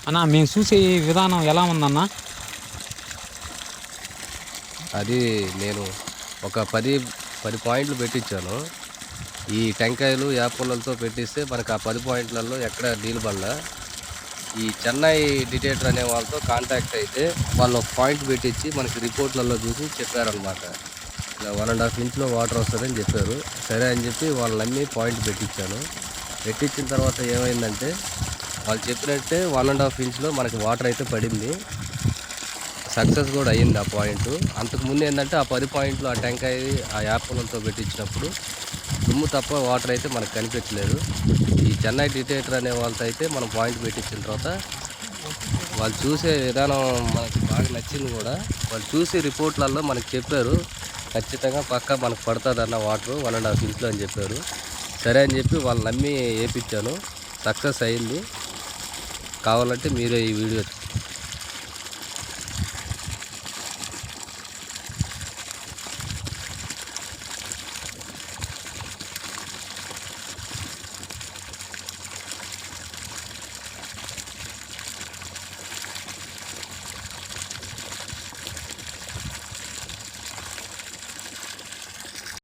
అన్న మేము చూసే విధానం ఎలా ఉందన్న? అది నేను ఒక 10 పాయింట్లు పెట్టించాను. ఈ టెంకాయలు యాపుల్లలతో పెట్టిస్తే మనకు ఆ 10 పాయింట్లలో ఎక్కడ నీళ్ళు పడలా. ఈ చెన్నై డిటేటర్ అనే వాళ్ళతో కాంటాక్ట్ అయితే వాళ్ళు ఒక పాయింట్ పెట్టించి మనకి రిపోర్ట్లలో చూసి చెప్పారనమాట. ఇలా 1.5 ఇంచ్లో వాటర్ వస్తుందని చెప్పారు. సరే అని చెప్పి వాళ్ళు నమ్మి పాయింట్ పెట్టించాను. పెట్టించిన తర్వాత ఏమైందంటే వాళ్ళు చెప్పినట్టే 1.5 ఇంచ్లో మనకి వాటర్ అయితే పడింది. సక్సెస్ కూడా అయ్యింది ఆ పాయింట్. అంతకుముందు ఏంటంటే ఆ 10 పాయింట్లు ఆ టెంకాయ ఆ యాపలతో పెట్టించినప్పుడు దుమ్ము తప్ప వాటర్ అయితే మనకు కనిపించలేదు. ఈ చెన్నై డిటేటర్ అనే వాళ్ళతో అయితే మనం పాయింట్ పెట్టించిన తర్వాత వాళ్ళు చూసే విధానం మనకు బాగా నచ్చింది కూడా. వాళ్ళు చూసి రిపోర్ట్లలో మనకు చెప్పారు, ఖచ్చితంగా పక్కా మనకు పడుతుంది అన్న వాటర్ 1.5 ఇంచ్లో అని చెప్పారు. సరే అని చెప్పి వాళ్ళు నమ్మి వేయించాను. సక్సెస్ అయింది. కావాలంటే మీరే ఈ వీడియో